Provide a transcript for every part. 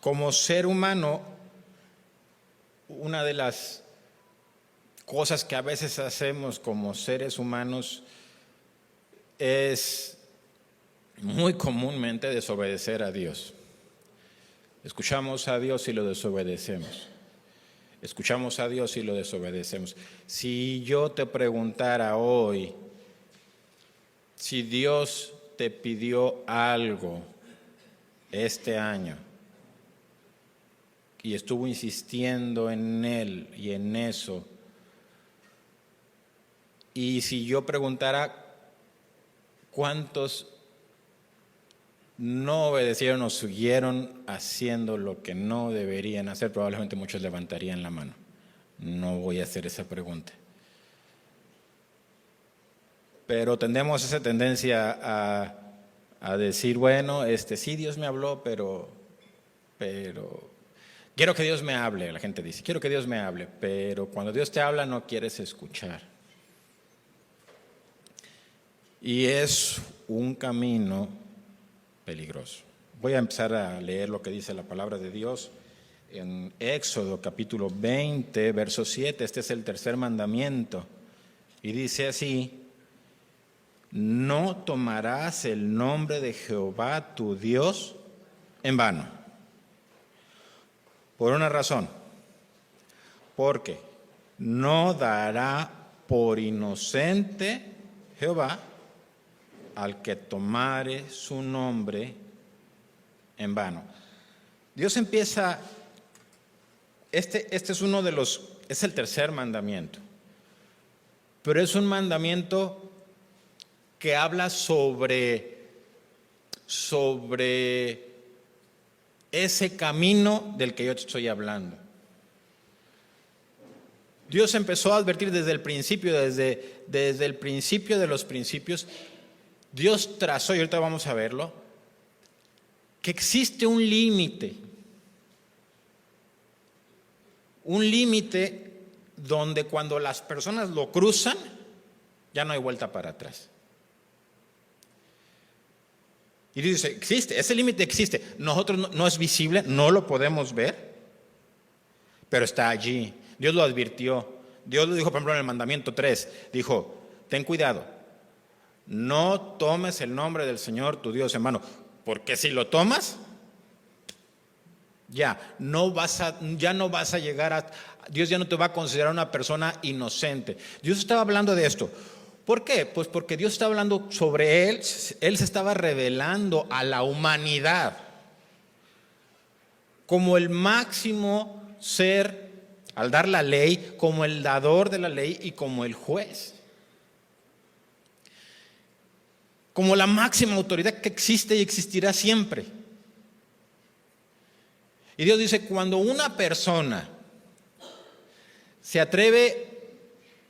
Como ser humano, una de las cosas que a veces hacemos como seres humanos es muy comúnmente desobedecer a Dios. Escuchamos a Dios y lo desobedecemos. Escuchamos a Dios y lo desobedecemos. Si yo te preguntara hoy, si Dios te pidió algo este año y estuvo insistiendo en él y en eso, y si yo preguntara cuántos no obedecieron o siguieron haciendo lo que no deberían hacer, probablemente muchos levantarían la mano. No voy a hacer esa pregunta. Pero tendemos esa tendencia a decir, bueno, sí, Dios me habló, pero quiero que Dios me hable. La gente dice, quiero que Dios me hable, pero cuando Dios te habla no quieres escuchar. Y es un camino peligroso. Voy a empezar a leer lo que dice la palabra de Dios en Éxodo capítulo 20, verso 7. Este es el tercer mandamiento. Y dice así: no tomarás el nombre de Jehová tu Dios en vano. Por una razón. Porque no dará por inocente Jehová al que tomare su nombre en vano. Dios empieza, este es uno de los, es el tercer mandamiento, pero es un mandamiento que habla sobre ese camino del que yo te estoy hablando. Dios empezó a advertir desde el principio, desde el principio de los principios. Dios trazó, y ahorita vamos a verlo, que existe un límite donde cuando las personas lo cruzan, ya no hay vuelta para atrás. Y dice, existe, ese límite existe. Nosotros no es visible, no lo podemos ver, pero está allí. Dios lo advirtió. Dios lo dijo, por ejemplo, en el mandamiento 3, dijo, ten cuidado. No tomes el nombre del Señor tu Dios en vano, porque si lo tomas, ya no vas a llegar a, Dios ya no te va a considerar una persona inocente. Dios estaba hablando de esto. ¿Por qué? Pues porque Dios estaba hablando sobre Él se estaba revelando a la humanidad como el máximo ser, al dar la ley, como el dador de la ley y como el juez. Como la máxima autoridad que existe y existirá siempre. Y Dios dice, cuando una persona se atreve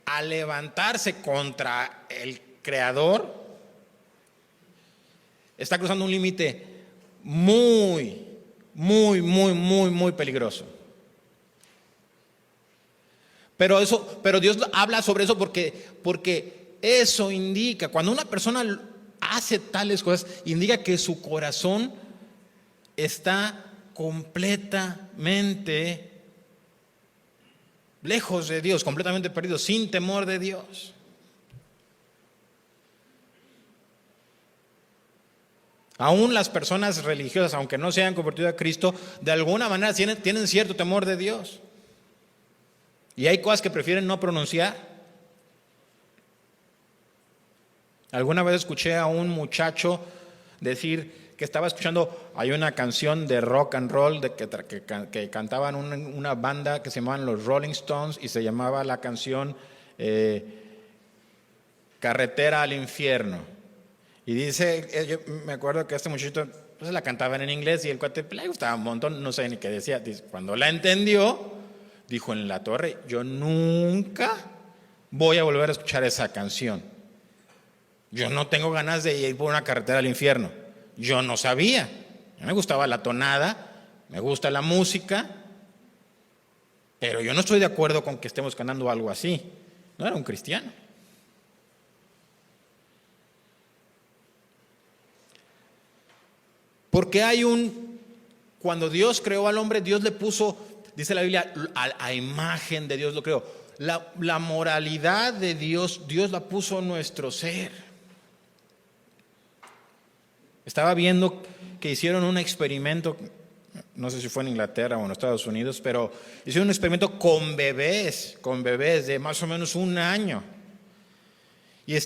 a levantarse contra el Creador, está cruzando un límite muy peligroso. Pero Dios habla sobre eso porque eso indica, cuando una persona hace tales cosas, indica que su corazón está completamente lejos de Dios, completamente perdido, sin temor de Dios. Aún las personas religiosas, aunque no se hayan convertido a Cristo, de alguna manera tienen cierto temor de Dios. Y hay cosas que prefieren no pronunciar. Alguna vez escuché a un muchacho decir que estaba escuchando, hay una canción de rock and roll que cantaban una banda que se llamaban los Rolling Stones y se llamaba la canción Carretera al Infierno. Y dice, yo me acuerdo que este muchachito pues la cantaban en inglés y el cuate le gustaba un montón, no sé ni qué decía. Dice, cuando la entendió, dijo en la torre, yo nunca voy a volver a escuchar esa canción. Yo no tengo ganas de ir por una carretera al infierno. Yo no sabía. A mí me gustaba la tonada, me gusta la música, pero yo no estoy de acuerdo con que estemos cantando algo así. No era un cristiano. Porque hay un Cuando Dios creó al hombre, Dios le puso, dice la Biblia, a imagen de Dios lo creó. La moralidad de Dios, Dios la puso en nuestro ser. Estaba viendo que hicieron un experimento, no sé si fue en Inglaterra o en Estados Unidos, pero hicieron un experimento con bebés de más o menos 1 año. Y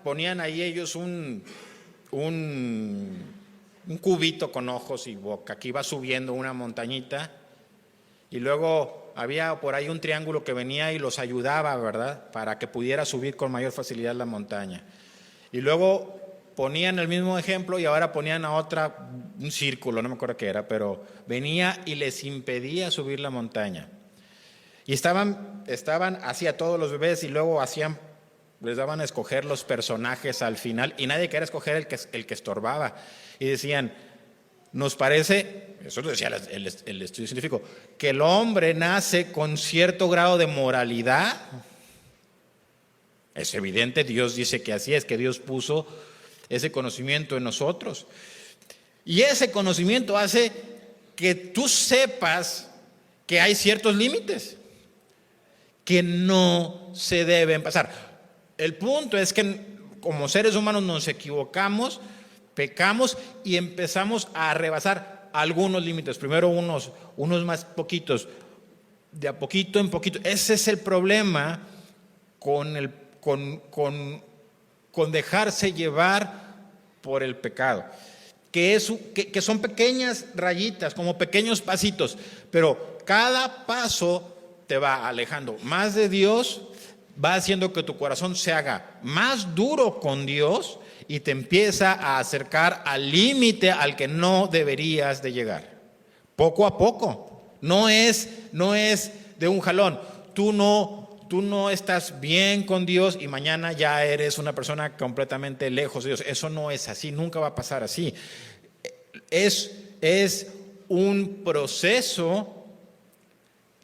ponían ahí ellos un cubito con ojos y boca que iba subiendo una montañita, y luego había por ahí un triángulo que venía y los ayudaba, ¿verdad?, para que pudiera subir con mayor facilidad la montaña. Y luego ponían el mismo ejemplo y ahora ponían a otra, un círculo, no me acuerdo qué era, pero venía y les impedía subir la montaña. Y estaban así a todos los bebés, y luego les daban a escoger los personajes al final, y nadie quería escoger el que estorbaba. Y decían, nos parece, eso lo decía el estudio científico, que el hombre nace con cierto grado de moralidad. Es evidente, Dios dice que así es, que Dios puso ese conocimiento en nosotros. Y ese conocimiento hace que tú sepas que hay ciertos límites que no se deben pasar. El punto es que como seres humanos nos equivocamos, pecamos y empezamos a rebasar algunos límites. Primero unos más poquitos, de a poquito en poquito. Ese es el problema con dejarse llevar por el pecado, que son pequeñas rayitas, como pequeños pasitos, pero cada paso te va alejando más de Dios, va haciendo que tu corazón se haga más duro con Dios y te empieza a acercar al límite al que no deberías de llegar. Poco a poco, no es de un jalón. Tú no estás bien con Dios y mañana ya eres una persona completamente lejos de Dios. Eso no es así, nunca va a pasar así. Es un proceso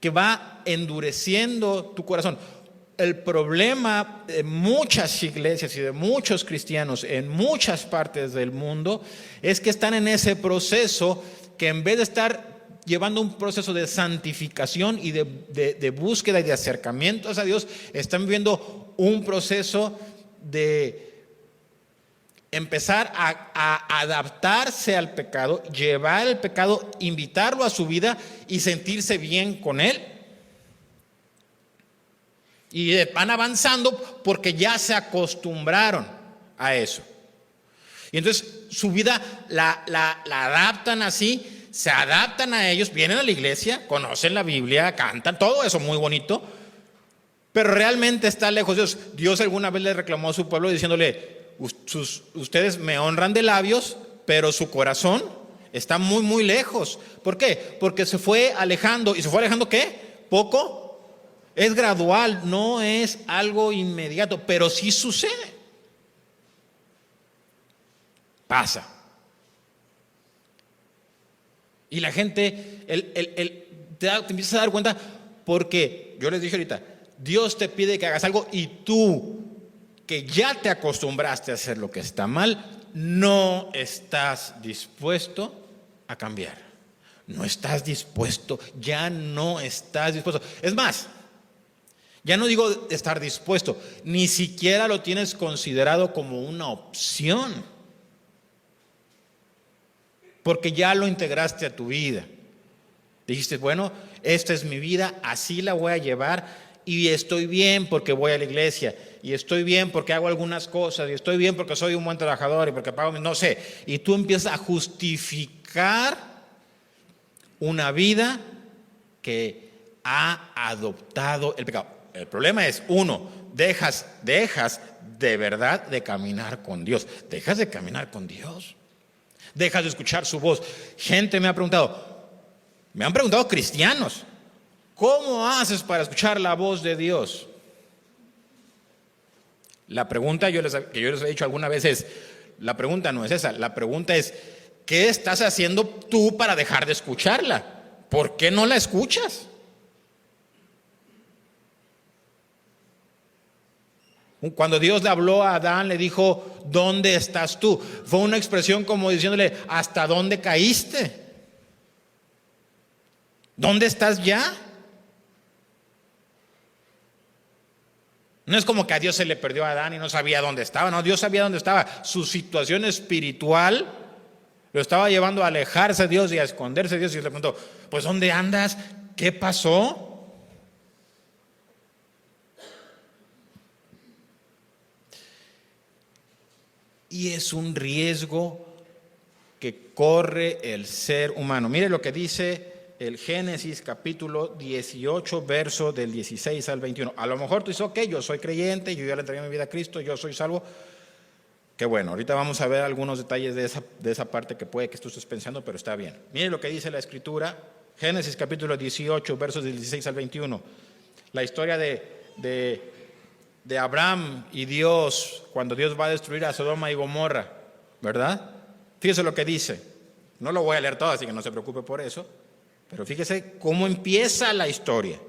que va endureciendo tu corazón. El problema de muchas iglesias y de muchos cristianos en muchas partes del mundo es que están en ese proceso, que en vez de estar llevando un proceso de santificación y de búsqueda y de acercamientos a Dios, están viviendo un proceso de empezar a adaptarse al pecado, llevar el pecado, invitarlo a su vida y sentirse bien con él. Y van avanzando porque ya se acostumbraron a eso. Y entonces su vida la adaptan así, se adaptan a ellos, vienen a la iglesia, conocen la Biblia, cantan, todo eso muy bonito, pero realmente está lejos de Dios. Dios alguna vez le reclamó a su pueblo diciéndole, ustedes me honran de labios, pero su corazón está muy, muy lejos. ¿Por qué? Porque se fue alejando. ¿Y se fue alejando qué? Poco. Es gradual, no es algo inmediato, pero sí sucede. Pasa. Y la gente te empiezas a dar cuenta, porque yo les dije ahorita, Dios te pide que hagas algo y tú, que ya te acostumbraste a hacer lo que está mal, no estás dispuesto a cambiar. No estás dispuesto, ya no estás dispuesto. Es más, ya no digo estar dispuesto, ni siquiera lo tienes considerado como una opción, porque ya lo integraste a tu vida. Dijiste, bueno, esta es mi vida, así la voy a llevar, y estoy bien porque voy a la iglesia, y estoy bien porque hago algunas cosas, y estoy bien porque soy un buen trabajador y porque pago, no sé, y tú empiezas a justificar una vida que ha adoptado el pecado. El problema es, uno, dejas de verdad de caminar con Dios. Dejas de caminar con Dios. Dejas de escuchar su voz. Gente me han preguntado cristianos, ¿cómo haces para escuchar la voz de Dios? La pregunta que yo les he dicho alguna vez es, la pregunta no es esa, la pregunta es, ¿qué estás haciendo tú para dejar de escucharla? ¿Por qué no la escuchas? Cuando Dios le habló a Adán, le dijo, ¿dónde estás tú? Fue una expresión como diciéndole, ¿hasta dónde caíste? ¿Dónde estás ya? No es como que a Dios se le perdió a Adán y no sabía dónde estaba. No, Dios sabía dónde estaba. Su situación espiritual lo estaba llevando a alejarse de Dios y a esconderse de Dios. Y le preguntó, pues ¿dónde andas? ¿Qué pasó? Y es un riesgo que corre el ser humano. Mire lo que dice el Génesis capítulo 18, verso del 16 al 21. A lo mejor tú dices, ok, yo soy creyente, yo ya le entregué mi vida a Cristo, yo soy salvo. Qué bueno, ahorita vamos a ver algunos detalles de esa parte que puede que tú estés pensando, pero está bien. Mire lo que dice la Escritura, Génesis capítulo 18, versos del 16 al 21. La historia de Abraham y Dios, cuando Dios va a destruir a Sodoma y Gomorra, ¿verdad? Fíjese lo que dice. No lo voy a leer todo, así que no se preocupe por eso. Pero fíjese cómo empieza la historia.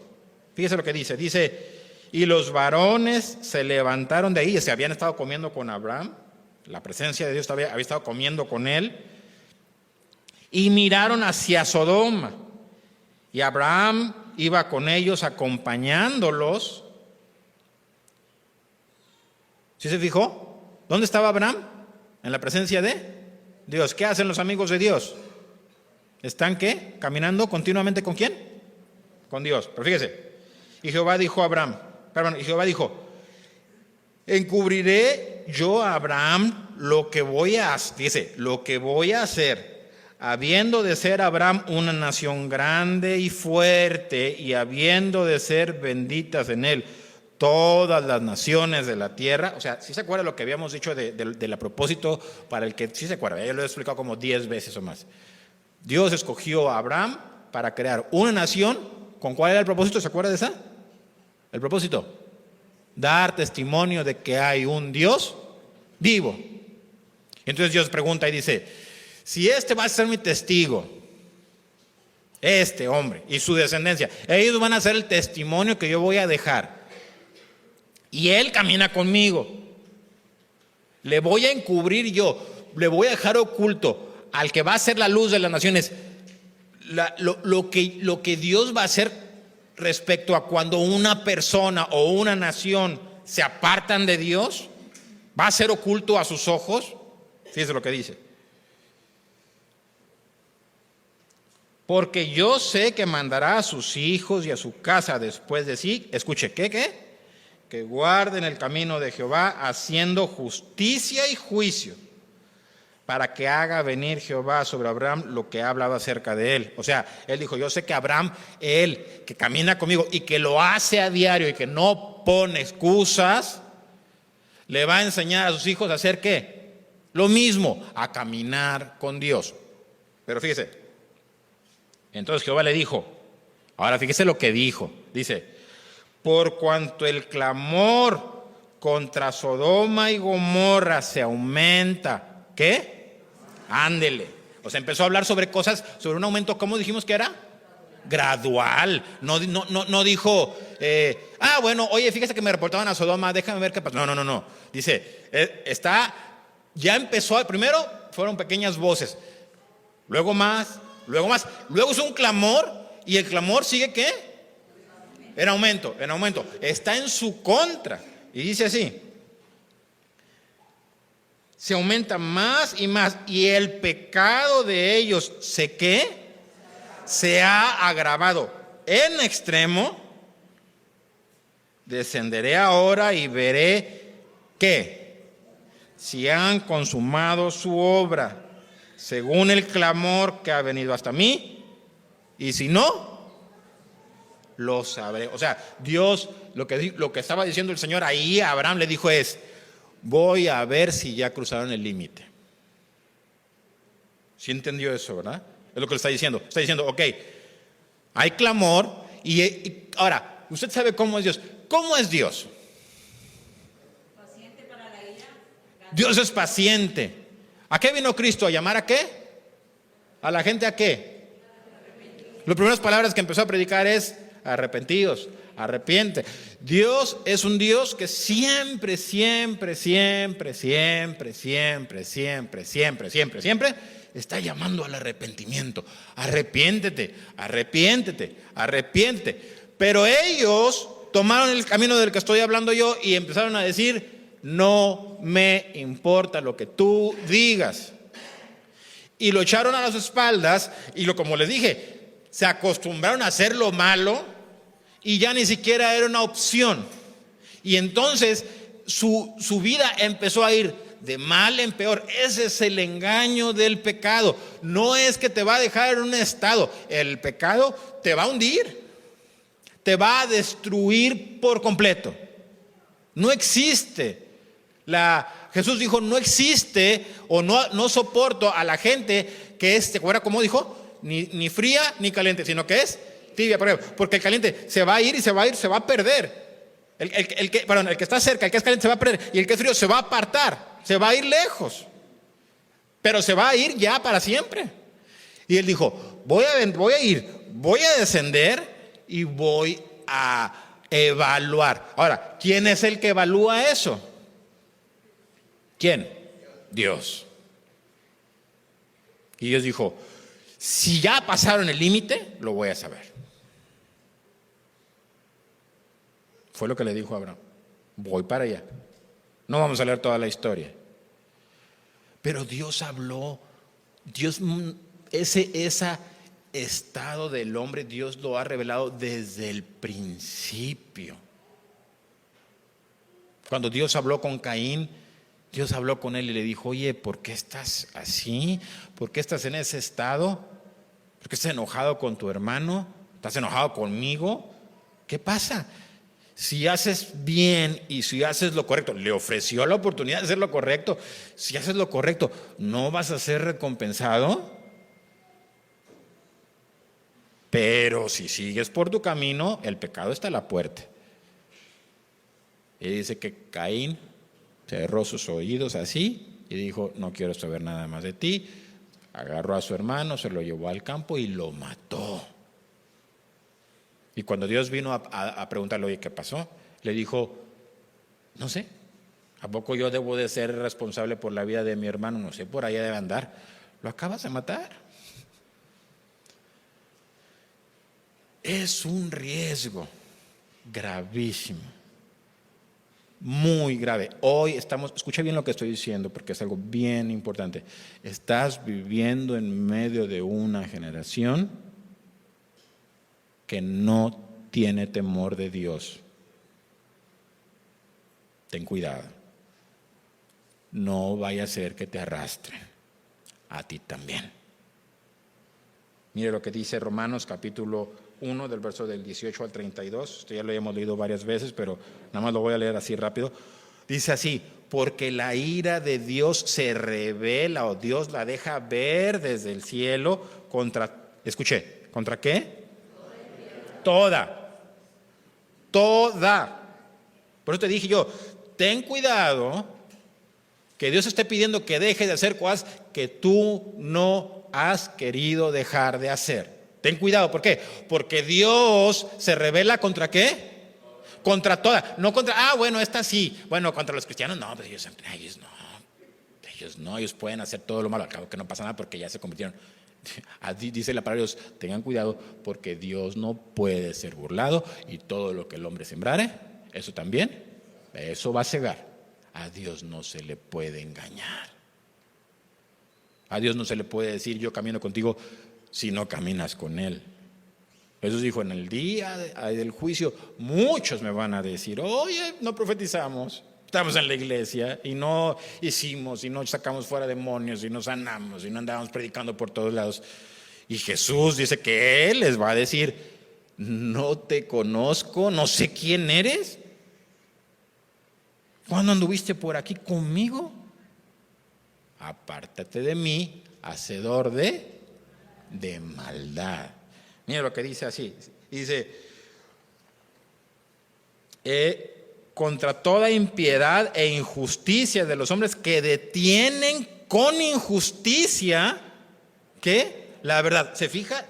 Fíjese lo que dice. Dice, y los varones se levantaron de ahí. Se habían estado comiendo con Abraham. La presencia de Dios había estado comiendo con él. Y miraron hacia Sodoma. Y Abraham iba con ellos acompañándolos. ¿Sí se fijó? ¿Dónde estaba Abraham? En la presencia de Dios. ¿Qué hacen los amigos de Dios? ¿Están qué? ¿Caminando continuamente con quién? Con Dios. Pero fíjese. Y Jehová dijo a Abraham, y Jehová dijo, encubriré yo a Abraham lo que voy a hacer. Fíjese, lo que voy a hacer, habiendo de ser Abraham una nación grande y fuerte, y habiendo de ser benditas en él todas las naciones de la tierra. O sea, ¿sí se acuerda lo que habíamos dicho del propósito para el que, sí se acuerda? Yo lo he explicado como 10 veces o más. Dios escogió a Abraham para crear una nación. ¿Con cuál era el propósito? ¿Se acuerda de esa? El propósito: dar testimonio de que hay un Dios vivo. Entonces Dios pregunta y dice, si este va a ser mi testigo, este hombre y su descendencia, ellos van a ser el testimonio que yo voy a dejar, y él camina conmigo, le voy a encubrir yo, le voy a dejar oculto al que va a ser la luz de las naciones, lo que Dios va a hacer respecto a cuando una persona o una nación se apartan de Dios, va a ser oculto a sus ojos. Fíjese lo que dice. Porque yo sé que mandará a sus hijos y a su casa después de sí, escuche, ¿qué? Que guarden el camino de Jehová haciendo justicia y juicio, para que haga venir Jehová sobre Abraham lo que ha hablado acerca de él. O sea, él dijo, yo sé que Abraham, él que camina conmigo y que lo hace a diario y que no pone excusas, le va a enseñar a sus hijos a hacer ¿qué? Lo mismo, a caminar con Dios. Pero fíjese, entonces Jehová le dijo, ahora fíjese lo que dijo, dice, por cuanto el clamor contra Sodoma y Gomorra se aumenta, ¿qué? Ándele. O sea, empezó a hablar sobre cosas, sobre un aumento, ¿cómo dijimos que era? Gradual. No dijo, bueno, oye, fíjese que me reportaban a Sodoma, déjame ver qué pasa. No. Dice, ya empezó, primero fueron pequeñas voces, luego más, luego es un clamor, y el clamor sigue ¿qué? En aumento. Está en su contra. Y dice así, se aumenta más y más, y el pecado de ellos se ha agravado en extremo. Descenderé ahora y veré ¿qué? Si han consumado su obra según el clamor que ha venido hasta mí, y si no, lo sabré. O sea, Dios, lo que estaba diciendo el Señor ahí a Abraham le dijo es, voy a ver si ya cruzaron el límite. ¿Sí entendió eso, verdad? Es lo que le está diciendo. Está diciendo, ok, hay clamor y ahora, usted sabe cómo es Dios. ¿Cómo es Dios? Paciente para la ira. Dios es paciente. ¿A qué vino Cristo? ¿A llamar a qué? ¿A la gente a qué? Las primeras palabras que empezó a predicar es arrepentidos, arrepiente. Dios es un Dios que siempre está llamando al arrepentimiento. Arrepiéntete, arrepiéntete, arrepiéntete. Pero ellos tomaron el camino del que estoy hablando yo y empezaron a decir: no me importa lo que tú digas. Y lo echaron a las espaldas y como les dije, se acostumbraron a hacer lo malo y ya ni siquiera era una opción. Y entonces su vida empezó a ir de mal en peor. Ese es el engaño del pecado. No es que te va a dejar en un estado. El pecado te va a hundir, te va a destruir por completo. No existe. Jesús dijo: no existe o no soporto a la gente que es, ¿te acuerdas cómo dijo? Ni fría ni caliente, sino que es tibia. Porque el caliente se va a ir y se va a perder. El que está cerca, el que es caliente, se va a perder. Y el que es frío se va a apartar, se va a ir lejos. Pero se va a ir ya para siempre. Y él dijo: voy a descender y voy a evaluar. Ahora, ¿quién es el que evalúa eso? ¿Quién? Dios. Y Dios dijo: si ya pasaron el límite, lo voy a saber. Fue lo que le dijo a Abraham: voy para allá. No vamos a leer toda la historia. Pero Dios habló. Ese estado del hombre, Dios lo ha revelado desde el principio. Cuando Dios habló con Caín, Dios habló con él y le dijo: oye, ¿por qué estás así? ¿Por qué estás en ese estado? ¿Por qué estás enojado con tu hermano? ¿Estás enojado conmigo? ¿Qué pasa? Si haces bien y si haces lo correcto, le ofreció la oportunidad de hacer lo correcto. Si haces lo correcto, ¿no vas a ser recompensado? Pero si sigues por tu camino, el pecado está a la puerta. Y dice que Caín cerró sus oídos así y dijo: no quiero saber nada más de ti. Agarró a su hermano, se lo llevó al campo y lo mató. Y cuando Dios vino a preguntarle: oye, ¿qué pasó? Le dijo: no sé, ¿a poco yo debo de ser responsable por la vida de mi hermano? No sé, por allá debe andar. Lo acabas de matar. Es un riesgo gravísimo, muy grave. Hoy escucha bien lo que estoy diciendo porque es algo bien importante. Estás viviendo en medio de una generación que no tiene temor de Dios. Ten cuidado. No vaya a ser que te arrastren a ti también. Mire lo que dice Romanos capítulo 1 del verso del 18 al 32. Esto ya lo hemos leído varias veces, pero nada más lo voy a leer así rápido. Dice así: porque la ira de Dios se revela, o Dios la deja ver desde el cielo escuché, ¿contra qué? Toda. Por eso te dije yo: ten cuidado que Dios esté pidiendo que dejes de hacer cosas que tú no has querido dejar de hacer. Ten cuidado, ¿por qué? Porque Dios se revela ¿contra qué? Contra toda, no contra, bueno, esta sí. Bueno, contra los cristianos no, pero ellos no, ellos pueden hacer todo lo malo, al cabo que no pasa nada porque ya se convirtieron. Dice la palabra de Dios: tengan cuidado porque Dios no puede ser burlado y todo lo que el hombre sembrare, eso también, eso va a cegar. A Dios no se le puede engañar. A Dios no se le puede decir: yo camino contigo, si no caminas con Él. Jesús dijo: en el día del juicio muchos me van a decir: oye, no profetizamos, estamos en la iglesia y no hicimos y no sacamos fuera demonios y no sanamos y no andábamos predicando por todos lados. Y Jesús dice que Él les va a decir: no te conozco, no sé quién eres. ¿Cuándo anduviste por aquí conmigo? Apártate de mí, hacedor de maldad. Mira lo que dice así. Dice: contra toda impiedad e injusticia de los hombres que detienen con injusticia, ¿qué? La verdad. ¿Se fija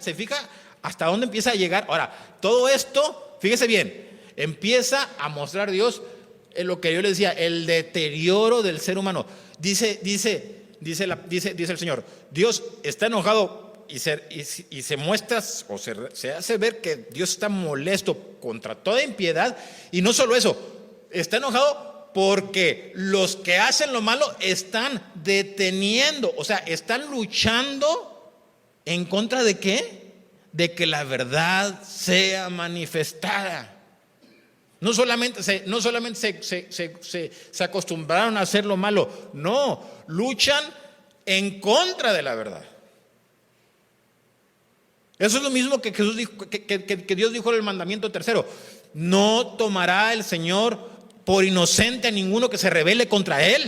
hasta dónde empieza a llegar? Ahora, todo esto, fíjese bien, empieza a mostrar Dios lo que yo le decía, el deterioro del ser humano. Dice, dice el Señor, Dios está enojado y se muestra o se hace ver que Dios está molesto contra toda impiedad. Y no solo eso, está enojado porque los que hacen lo malo están deteniendo, o sea, están luchando en contra de ¿qué? De que la verdad sea manifestada. No solamente se acostumbraron a hacer lo malo, no, luchan en contra de la verdad. Eso es lo mismo que Jesús dijo, que Dios dijo en el mandamiento tercero: no tomará el Señor por inocente a ninguno que se rebele contra Él.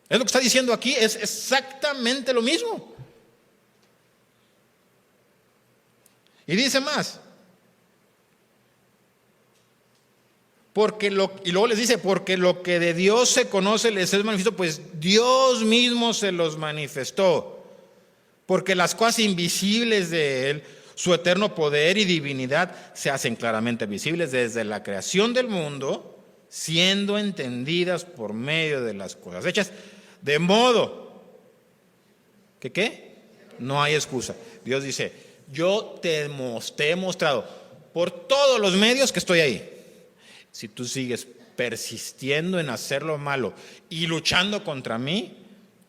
Es lo que está diciendo aquí, es exactamente lo mismo. Y dice más. Y luego les dice, porque lo que de Dios se conoce les es manifiesto, pues Dios mismo se los manifestó. Porque las cosas invisibles de Él, su eterno poder y divinidad, se hacen claramente visibles desde la creación del mundo, siendo entendidas por medio de las cosas hechas, de modo que ¿qué? No hay excusa. Dios dice, yo te he mostrado por todos los medios que estoy ahí. Si tú sigues persistiendo en hacer lo malo y luchando contra mí,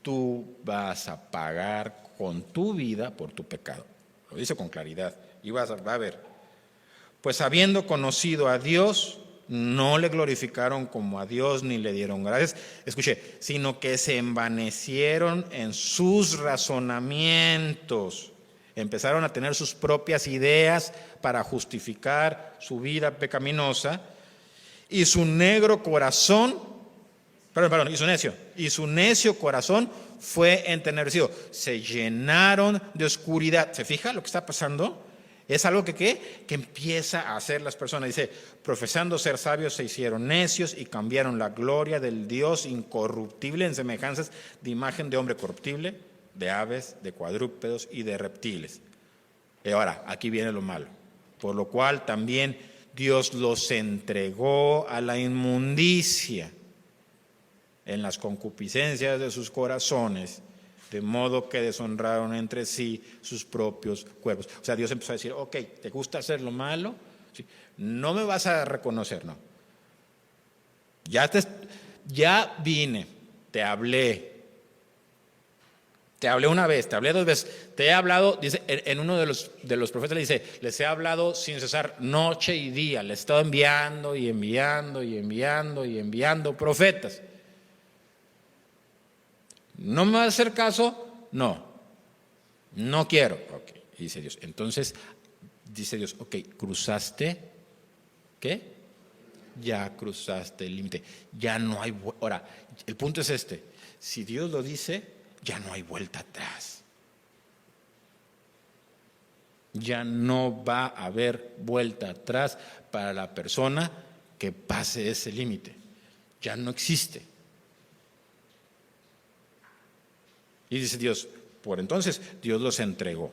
tú vas a pagar con tu vida por tu pecado. Lo dice con claridad. Y va a ver. Pues habiendo conocido a Dios, no le glorificaron como a Dios ni le dieron gracias. Escuche, sino que se envanecieron en sus razonamientos. Empezaron a tener sus propias ideas para justificar su vida pecaminosa. Y su necio corazón fue entenebrecido. Se llenaron de oscuridad. ¿Se fija lo que está pasando? Es algo que empieza a hacer las personas. Dice, profesando ser sabios se hicieron necios y cambiaron la gloria del Dios incorruptible en semejanzas de imagen de hombre corruptible, de aves, de cuadrúpedos y de reptiles. Y ahora, aquí viene lo malo. Por lo cual también Dios los entregó a la inmundicia en las concupiscencias de sus corazones, de modo que deshonraron entre sí sus propios cuerpos. O sea, Dios empezó a decir, ok, ¿te gusta hacer lo malo? Sí. No me vas a reconocer, no. Ya vine, te hablé una vez, te hablé dos veces, te he hablado, dice, en uno de los profetas le dice, les he hablado sin cesar noche y día, les he estado enviando y enviando y enviando y enviando profetas. ¿No me vas a hacer caso? No quiero. Ok, dice Dios. Entonces, dice Dios, ok, cruzaste, ¿qué? Ya cruzaste el límite, ya no hay, ahora, el punto es este, si Dios lo dice, ya no hay vuelta atrás. Ya no va a haber vuelta atrás para la persona que pase ese límite. Ya no existe. Y dice Dios, por entonces Dios los entregó.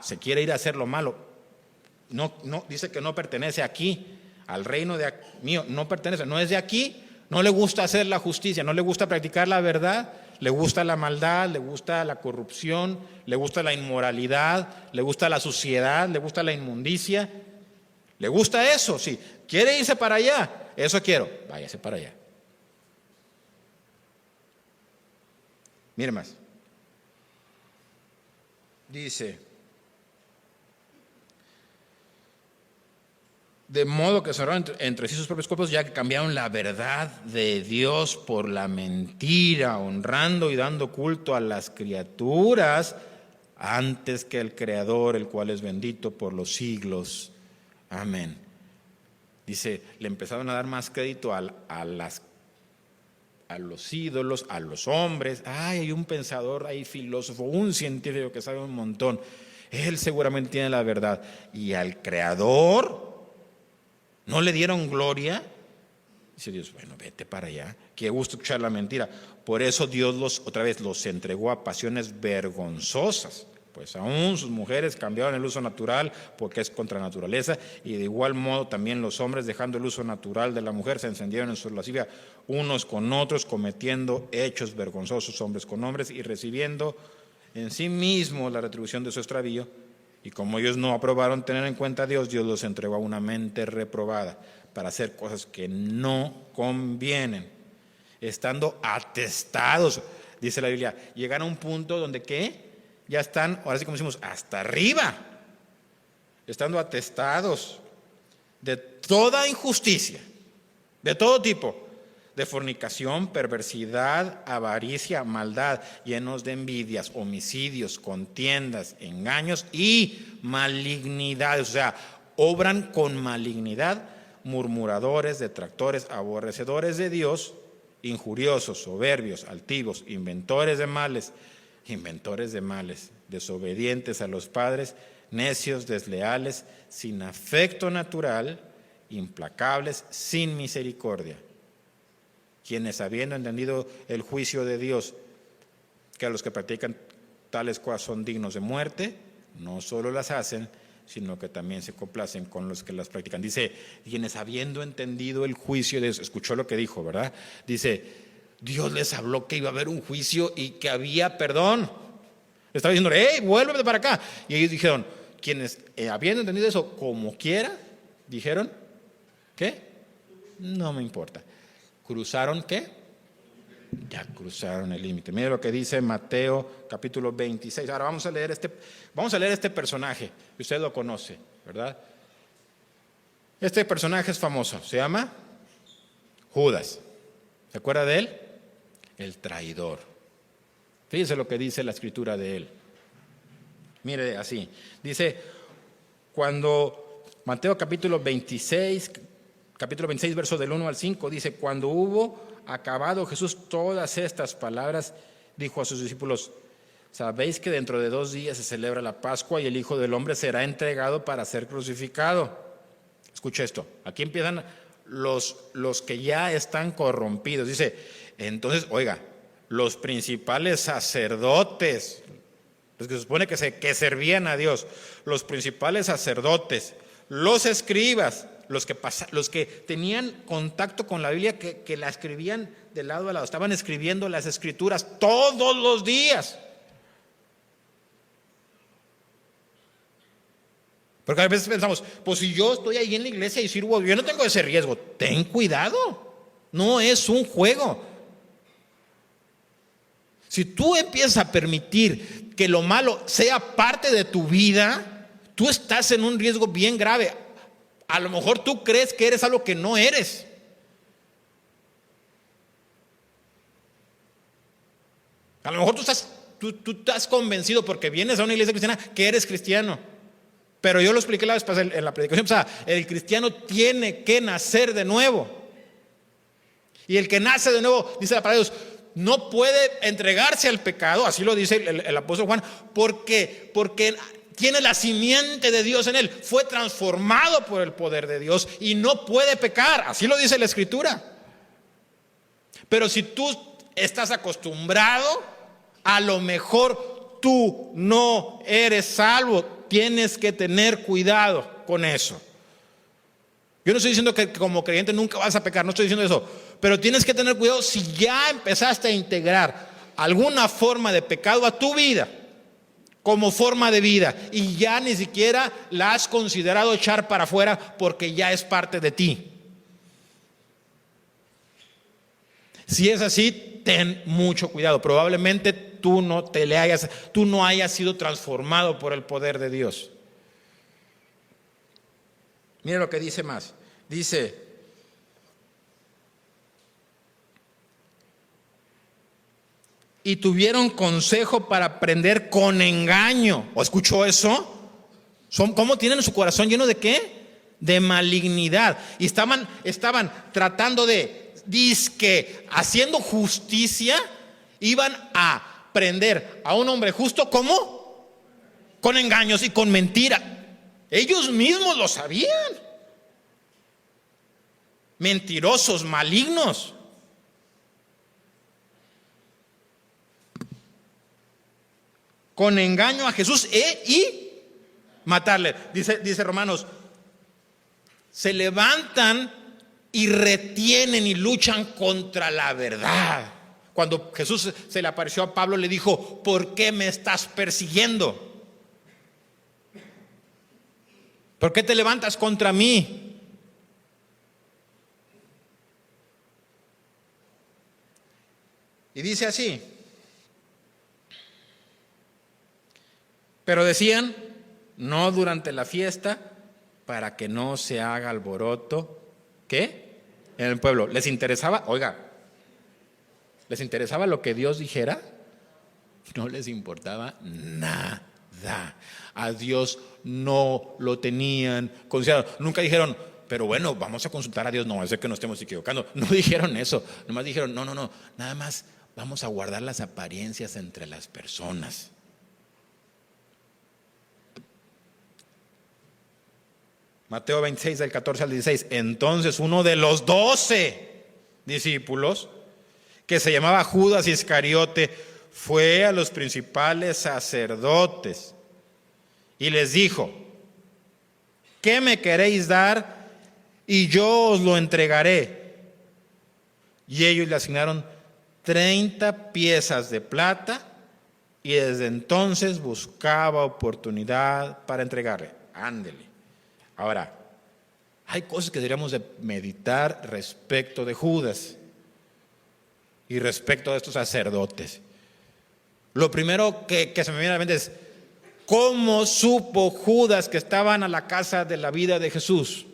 Se quiere ir a hacer lo malo. No, dice que no pertenece aquí, al reino mío, no pertenece, no es de aquí, no le gusta hacer la justicia, no le gusta practicar la verdad. Le gusta la maldad, le gusta la corrupción, le gusta la inmoralidad, le gusta la suciedad, le gusta la inmundicia. ¿Le gusta eso? Sí. ¿Quiere irse para allá? Eso quiero. Váyase para allá. Mire más. Dice, de modo que se honraron entre sí sus propios cuerpos, ya que cambiaron la verdad de Dios por la mentira, honrando y dando culto a las criaturas antes que el Creador, el cual es bendito por los siglos. Amén. Dice, le empezaron a dar más crédito a los ídolos, a los hombres. Hay un pensador, hay filósofo, un científico que sabe un montón. Él seguramente tiene la verdad. Y al Creador ¿no le dieron gloria? Dice Dios, bueno, vete para allá. Qué gusto escuchar la mentira. Por eso Dios los entregó a pasiones vergonzosas. Pues aún sus mujeres cambiaron el uso natural porque es contra naturaleza, y de igual modo también los hombres, dejando el uso natural de la mujer, se encendieron en su lascivia unos con otros, cometiendo hechos vergonzosos hombres con hombres y recibiendo en sí mismos la retribución de su extravío. Y como ellos no aprobaron tener en cuenta a Dios, Dios los entregó a una mente reprobada para hacer cosas que no convienen, estando atestados, dice la Biblia. Llegan a un punto donde ¿qué? Ya están, ahora sí como decimos, hasta arriba, estando atestados de toda injusticia, de todo tipo, de fornicación, perversidad, avaricia, maldad, llenos de envidias, homicidios, contiendas, engaños y malignidades. O sea, obran con malignidad, murmuradores, detractores, aborrecedores de Dios, injuriosos, soberbios, altivos, inventores de males, desobedientes a los padres, necios, desleales, sin afecto natural, implacables, sin misericordia, quienes, habiendo entendido el juicio de Dios, que a los que practican tales cosas son dignos de muerte, no solo las hacen, sino que también se complacen con los que las practican. Dice, quienes habiendo entendido el juicio de Dios, escuchó lo que dijo, ¿verdad? Dice, Dios les habló que iba a haber un juicio y que había perdón. Estaba diciendo, hey, vuélvete para acá. Y ellos dijeron, quienes habiendo entendido eso como quiera, dijeron, ¿qué? No me importa. ¿Cruzaron qué? Ya cruzaron el límite. Mira lo que dice Mateo capítulo 26. Ahora vamos a leer este personaje. Usted lo conoce, ¿verdad? Este personaje es famoso. Se llama Judas. ¿Se acuerda de él? El traidor. Fíjese lo que dice la escritura de él. Mire así. Dice, cuando Mateo capítulo 26, verso del 1 al 5, dice, cuando hubo acabado Jesús todas estas palabras, dijo a sus discípulos, sabéis que dentro de 2 días se celebra la Pascua y el Hijo del Hombre será entregado para ser crucificado. Escucha esto, aquí empiezan los que ya están corrompidos. Dice, entonces, oiga, los principales sacerdotes, los que se supone que servían a Dios, los principales sacerdotes, los escribas, los que tenían contacto con la Biblia, que la escribían de lado a lado, estaban escribiendo las escrituras todos los días. Porque a veces pensamos, pues si yo estoy ahí en la iglesia y sirvo, yo no tengo ese riesgo. Ten cuidado, no es un juego. Si tú empiezas a permitir que lo malo sea parte de tu vida, tú estás en un riesgo bien grave. A lo mejor tú crees que eres algo que no eres. A lo mejor tú estás convencido porque vienes a una iglesia cristiana que eres cristiano. Pero yo lo expliqué la vez pasada en la predicación pasada. El cristiano tiene que nacer de nuevo. Y el que nace de nuevo, dice la palabra de Dios, no puede entregarse al pecado, así lo dice el apóstol Juan, porque tiene la simiente de Dios en él, fue transformado por el poder de Dios y no puede pecar, así lo dice la escritura. Pero si tú estás acostumbrado, a lo mejor tú no eres salvo, tienes que tener cuidado con eso. Yo no estoy diciendo que como creyente nunca vas a pecar, no estoy diciendo eso, pero tienes que tener cuidado si ya empezaste a integrar alguna forma de pecado a tu vida como forma de vida y ya ni siquiera la has considerado echar para afuera porque ya es parte de ti. Si es así, ten mucho cuidado. Probablemente tú no hayas sido transformado por el poder de Dios. Mira lo que dice más. Dice, y tuvieron consejo para aprender con engaño. ¿O escuchó eso? ¿Cómo tienen su corazón lleno de qué? De malignidad. Y estaban tratando de, dizque, haciendo justicia, iban a prender a un hombre justo. ¿Cómo? Con engaños y con mentira. Ellos mismos lo sabían. Mentirosos, malignos. con engaño a Jesús y matarle. Dice Romanos, se levantan y retienen y luchan contra la verdad. Cuando Jesús se le apareció a Pablo, le dijo: ¿por qué me estás persiguiendo? ¿Por qué te levantas contra mí? Y dice así: pero decían, no durante la fiesta, para que no se haga alboroto. ¿Qué? En el pueblo. ¿Les interesaba? Oiga, ¿les interesaba lo que Dios dijera? No les importaba nada. A Dios no lo tenían considerado. Nunca dijeron, pero bueno, vamos a consultar a Dios. No, es que nos estemos equivocando. No dijeron eso. Nomás dijeron, no, nada más vamos a guardar las apariencias entre las personas. Mateo 26, del 14 al 16. Entonces uno de los 12 discípulos, que se llamaba Judas Iscariote, fue a los principales sacerdotes y les dijo: ¿qué me queréis dar? Y yo os lo entregaré. Y ellos le asignaron 30 piezas de plata, y desde entonces buscaba oportunidad para entregarle. Ándele. Ahora, hay cosas que deberíamos de meditar respecto de Judas y respecto de estos sacerdotes. Lo primero que se me viene a la mente es: ¿cómo supo Judas que estaban a la casa de la vida de Jesús?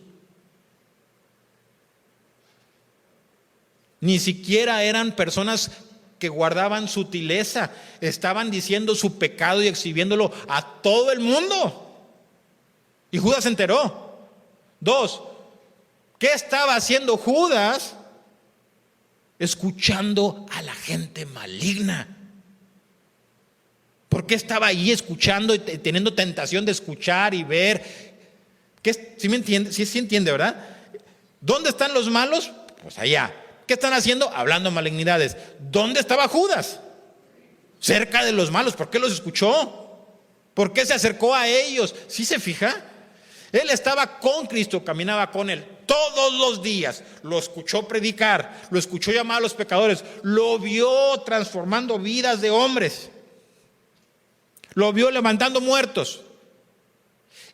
Ni siquiera eran personas que guardaban sutileza, estaban diciendo su pecado y exhibiéndolo a todo el mundo. Y Judas se enteró. 2, ¿qué estaba haciendo Judas? Escuchando a la gente maligna. ¿Por qué estaba ahí escuchando y teniendo tentación de escuchar y ver? ¿Sí me entiende? Sí entiende, ¿verdad? ¿Dónde están los malos? Pues allá. ¿Qué están haciendo? Hablando malignidades. ¿Dónde estaba Judas? Cerca de los malos. ¿Por qué los escuchó? ¿Por qué se acercó a ellos? ¿Sí se fija? Él estaba con Cristo, caminaba con Él todos los días. Lo escuchó predicar, lo escuchó llamar a los pecadores, lo vio transformando vidas de hombres, lo vio levantando muertos,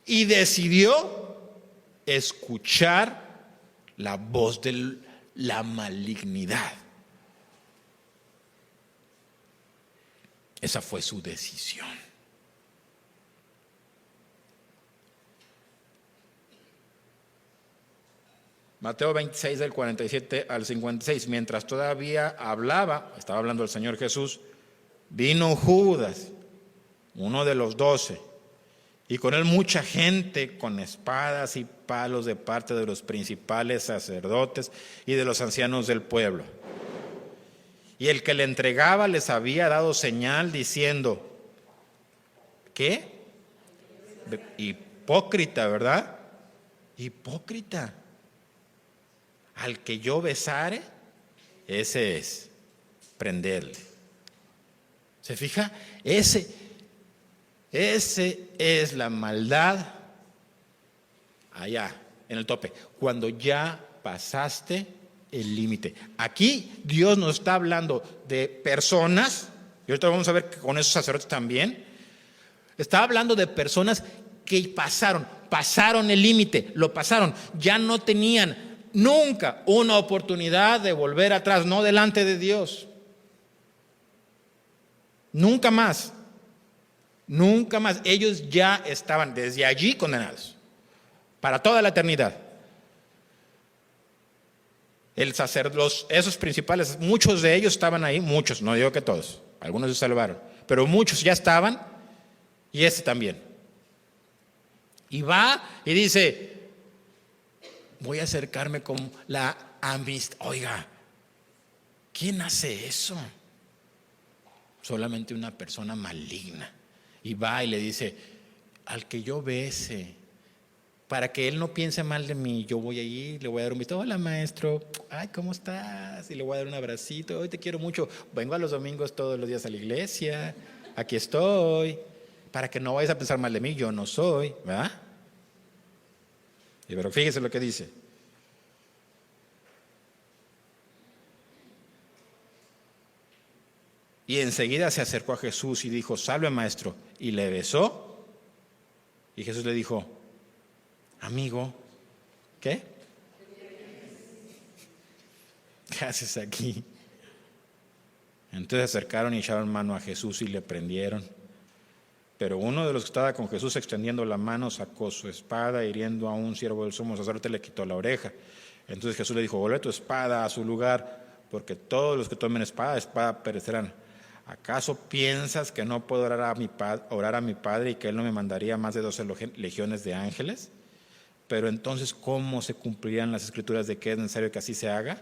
y decidió escuchar la voz de la malignidad. Esa fue su decisión. Mateo 26, del 47 al 56. Mientras todavía estaba hablando el Señor Jesús, vino Judas, uno de los 12, y con él mucha gente con espadas y palos de parte de los principales sacerdotes y de los ancianos del pueblo. Y el que le entregaba les había dado señal diciendo: ¿qué? Hipócrita, ¿verdad? Hipócrita. Al que yo besare, ese es, prenderle. ¿Se fija? Ese es la maldad allá, en el tope, cuando ya pasaste el límite. Aquí Dios nos está hablando de personas, y ahorita vamos a ver que con esos sacerdotes también, está hablando de personas que pasaron el límite, lo pasaron, ya no tenían nunca una oportunidad de volver atrás, no delante de Dios. Nunca más. Nunca más. Ellos ya estaban desde allí condenados para toda la eternidad. Esos principales, muchos de ellos estaban ahí, muchos, no digo que todos, algunos se salvaron, pero muchos ya estaban, y ese también. Y va y dice: voy a acercarme con la amistad. Oiga, ¿quién hace eso? Solamente una persona maligna. Y va y le dice: al que yo bese, para que él no piense mal de mí, yo voy a ir, le voy a dar un beso. Hola, maestro, ay, ¿cómo estás? Y le voy a dar un abracito. Hoy te quiero mucho. Vengo a los domingos todos los días a la iglesia. aquí estoy, para que no vayas a pensar mal de mí, yo no soy, ¿verdad? Pero fíjese lo que dice. Y enseguida se acercó a Jesús y dijo, salve maestro, y le besó. Y Jesús le dijo, amigo, ¿qué? ¿Qué haces aquí? Entonces se acercaron y echaron mano a Jesús y le prendieron. Pero uno de los que estaba con Jesús extendiendo la mano sacó su espada, hiriendo a un siervo del sumo sacerdote, le quitó la oreja. Entonces Jesús le dijo, vuelve tu espada a su lugar, porque todos los que tomen espada perecerán. ¿Acaso piensas que no puedo orar a mi Padre y que Él no me mandaría más de 12 legiones de ángeles? Pero entonces, ¿cómo se cumplirían las escrituras de que es necesario que así se haga?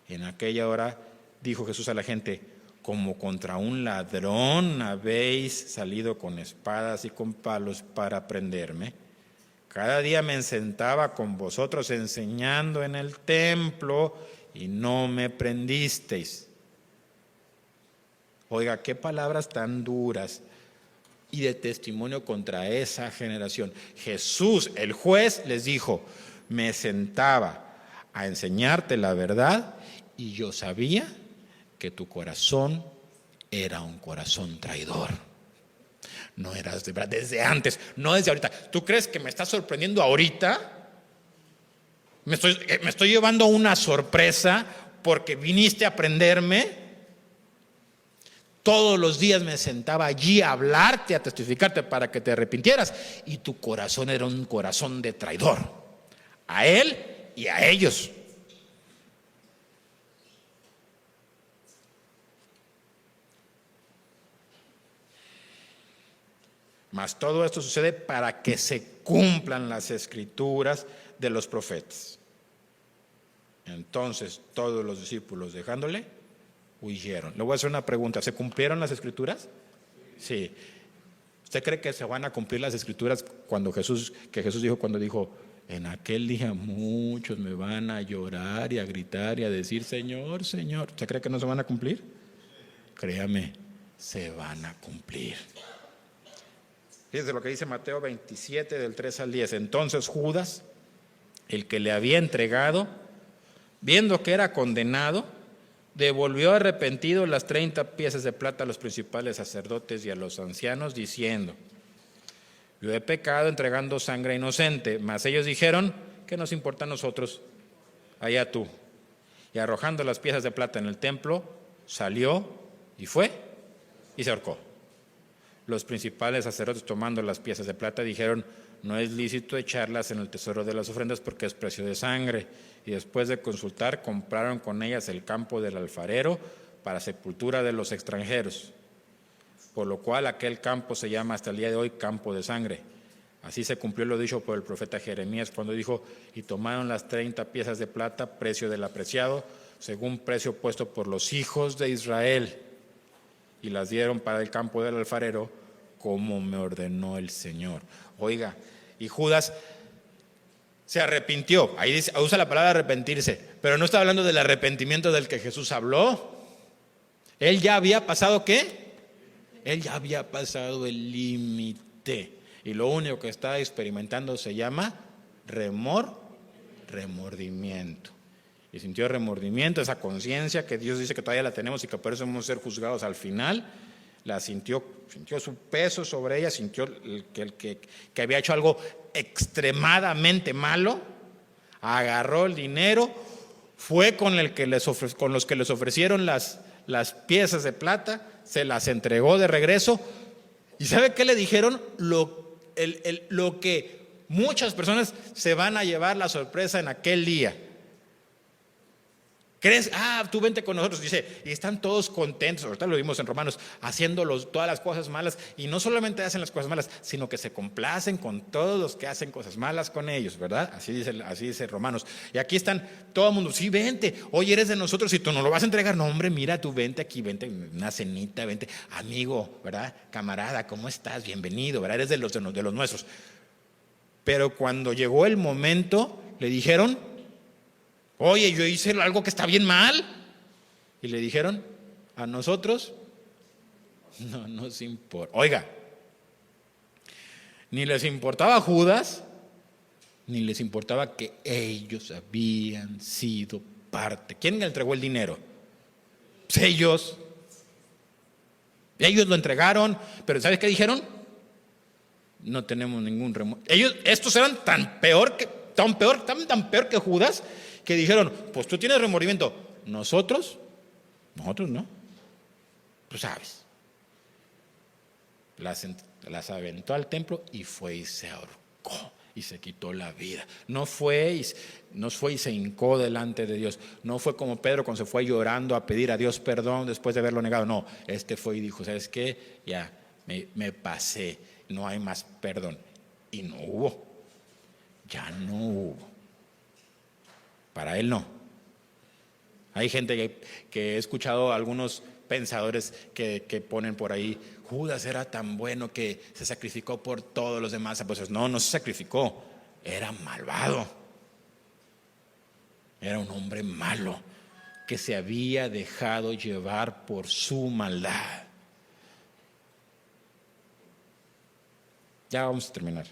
En aquella hora dijo Jesús a la gente, como contra un ladrón habéis salido con espadas y con palos para prenderme. Cada día me sentaba con vosotros enseñando en el templo y no me prendisteis. Oiga, qué palabras tan duras y de testimonio contra esa generación. Jesús, el juez, les dijo, me sentaba a enseñarte la verdad y yo sabía que tu corazón era un corazón traidor. No eras de verdad, desde antes, no desde ahorita. ¿Tú crees que me estás sorprendiendo ahorita? ¿Me estoy llevando una sorpresa porque viniste a aprenderme? Todos los días me sentaba allí a hablarte, a testificarte para que te arrepintieras. Y tu corazón era un corazón de traidor. A él y a ellos. Mas todo esto sucede para que se cumplan las escrituras de los profetas. Entonces todos los discípulos, dejándole, huyeron. Le voy a hacer una pregunta, ¿se cumplieron las escrituras? Sí. ¿Usted cree que se van a cumplir las escrituras que Jesús dijo cuando dijo, en aquel día muchos me van a llorar y a gritar y a decir, Señor, Señor? ¿Usted cree que no se van a cumplir? Créame, se van a cumplir. Fíjense lo que dice Mateo 27 del 3 al 10. Entonces Judas, el que le había entregado, viendo que era condenado, devolvió arrepentido las 30 piezas de plata a los principales sacerdotes y a los ancianos, diciendo, yo he pecado entregando sangre inocente. Mas ellos dijeron, ¿qué nos importa a nosotros? Allá tú. Y arrojando las piezas de plata en el templo, salió y fue y se ahorcó. Los principales sacerdotes, tomando las piezas de plata, dijeron, no es lícito echarlas en el tesoro de las ofrendas porque es precio de sangre. Y después de consultar, compraron con ellas el campo del alfarero para sepultura de los extranjeros. Por lo cual aquel campo se llama hasta el día de hoy campo de sangre. Así se cumplió lo dicho por el profeta Jeremías cuando dijo, y tomaron las 30 piezas de plata, precio del apreciado, según precio puesto por los hijos de Israel, y las dieron para el campo del alfarero, como me ordenó el Señor. Oiga, y Judas se arrepintió. Ahí dice, usa la palabra arrepentirse, pero no está hablando del arrepentimiento del que Jesús habló. Él ya había pasado, ¿qué? Él ya había pasado el límite. Y lo único que está experimentando se llama remordimiento. Y sintió remordimiento, esa conciencia que Dios dice que todavía la tenemos y que por eso vamos a ser juzgados al final. La sintió su peso sobre ella, sintió que había hecho algo extremadamente malo, agarró el dinero, fue con los que les ofrecieron las piezas de plata, se las entregó de regreso. ¿Y sabe qué le dijeron? Lo que muchas personas se van a llevar la sorpresa en aquel día. ¿Crees? Tú vente con nosotros, dice, y están todos contentos, ahorita lo vimos en Romanos, haciendo todas las cosas malas, y no solamente hacen las cosas malas, sino que se complacen con todos los que hacen cosas malas con ellos, ¿verdad? Así dice Romanos. Y aquí están todo el mundo, sí, vente, oye, eres de nosotros y tú no lo vas a entregar, no, hombre, mira, tú vente aquí, vente, una cenita, vente, amigo, ¿verdad? Camarada, ¿cómo estás? Bienvenido, ¿verdad? Eres de los nuestros. Pero cuando llegó el momento, le dijeron, oye, yo hice algo que está bien mal. Y le dijeron, a nosotros No nos importa. Oiga, ni les importaba Judas, ni les importaba que ellos habían sido parte. ¿Quién le entregó el dinero? Pues ellos. Ellos lo entregaron, pero ¿sabes qué dijeron? No tenemos ningún remordimiento. Estos eran tan peor que Judas, que dijeron, pues tú tienes remordimiento. Nosotros no. Tú sabes. Las aventó al templo y fue y se ahorcó y se quitó la vida. No fue y se hincó delante de Dios. No fue como Pedro cuando se fue llorando a pedir a Dios perdón después de haberlo negado. No, fue y dijo, ¿sabes qué? Ya me pasé, no hay más perdón. Y no hubo. Ya no hubo. Para él no. Hay gente que he escuchado a algunos pensadores que ponen por ahí, Judas era tan bueno que se sacrificó por todos los demás. Pues no se sacrificó, era malvado. Era un hombre malo que se había dejado llevar por su maldad. Ya vamos a terminar.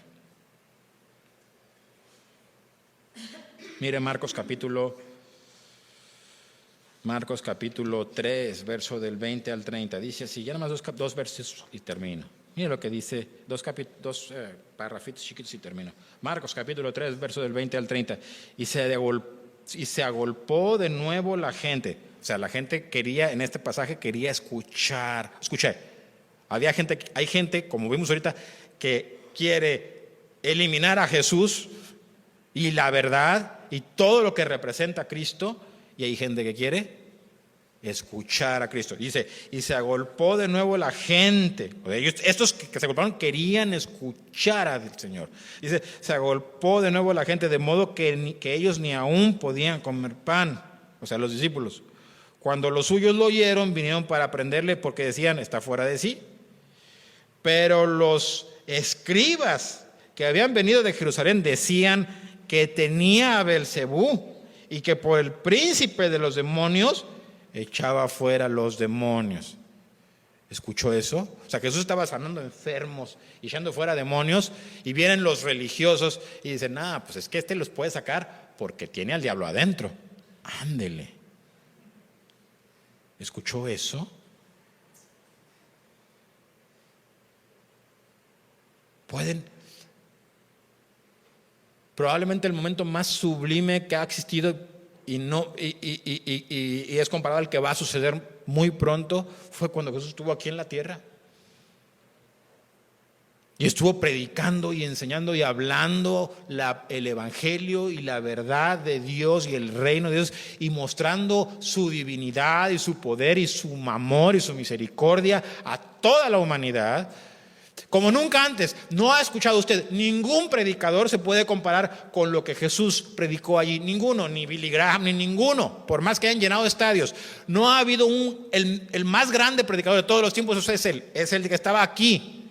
Mire Marcos capítulo 3, verso del 20 al 30. Dice así, ya nada más dos versos y termino. Mire lo que dice, dos parrafitos chiquitos y termino. Marcos capítulo 3, verso del 20 al 30. Y se agolpó de nuevo la gente. O sea, la gente en este pasaje quería escuchar. Escuché, hay gente, como vimos ahorita, que quiere eliminar a Jesús y la verdad y todo lo que representa a Cristo. Y hay gente que quiere escuchar a Cristo. Dice, y se agolpó de nuevo la gente. Estos que se agolparon querían escuchar al Señor. Dice, se agolpó de nuevo la gente, de modo que ellos ni aún podían comer pan. O sea, los discípulos. Cuando los suyos lo oyeron, vinieron para prenderle porque decían, está fuera de sí. Pero los escribas que habían venido de Jerusalén decían que tenía a Beelzebú y que por el príncipe de los demonios echaba fuera los demonios. ¿Escuchó eso? O sea, Jesús estaba sanando enfermos y echando fuera demonios, y vienen los religiosos y dicen, pues es que los puede sacar porque tiene al diablo adentro. Ándele. ¿Escuchó eso? Probablemente el momento más sublime que ha existido y es comparado al que va a suceder muy pronto, fue cuando Jesús estuvo aquí en la tierra y estuvo predicando y enseñando y hablando el evangelio y la verdad de Dios y el reino de Dios, y mostrando su divinidad y su poder y su amor y su misericordia a toda la humanidad como nunca antes. No ha escuchado usted, ningún predicador se puede comparar con lo que Jesús predicó allí. Ninguno, ni Billy Graham, ni ninguno, por más que hayan llenado estadios. No ha habido el más grande predicador de todos los tiempos. Es el que estaba aquí.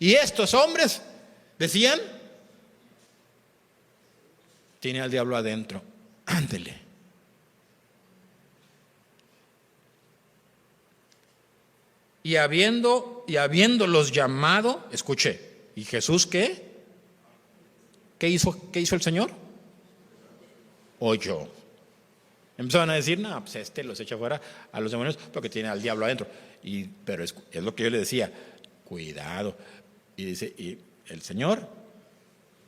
Y estos hombres decían, tiene al diablo adentro, ándele. Y habiéndolos llamado, escuche, ¿y Jesús qué? ¿Qué hizo el Señor? Oyó. Empezaron a decir, pues los echa fuera a los demonios porque tiene al diablo adentro. Pero es lo que yo le decía, cuidado. Y dice, y el Señor,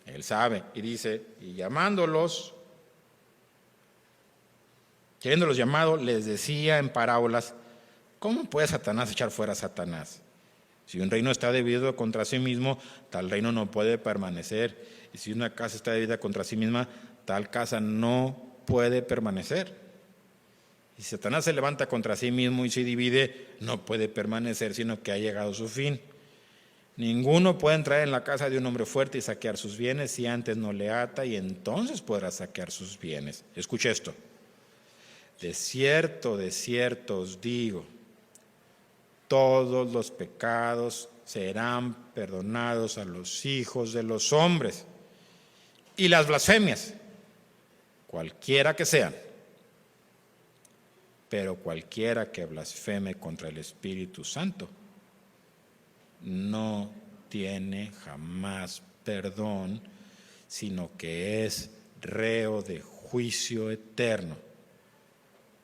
Él sabe, y dice, y llamándolos, habiéndolos llamado, les decía en parábolas, ¿cómo puede Satanás echar fuera a Satanás? Si un reino está dividido contra sí mismo, tal reino no puede permanecer. Y si una casa está dividida contra sí misma, tal casa no puede permanecer. Y si Satanás se levanta contra sí mismo y se divide, no puede permanecer, sino que ha llegado su fin. Ninguno puede entrar en la casa de un hombre fuerte y saquear sus bienes si antes no le ata, y entonces podrá saquear sus bienes. Escuche esto. De cierto os digo, todos los pecados serán perdonados a los hijos de los hombres, y las blasfemias, cualquiera que sean. Pero cualquiera que blasfeme contra el Espíritu Santo no tiene jamás perdón, sino que es reo de juicio eterno,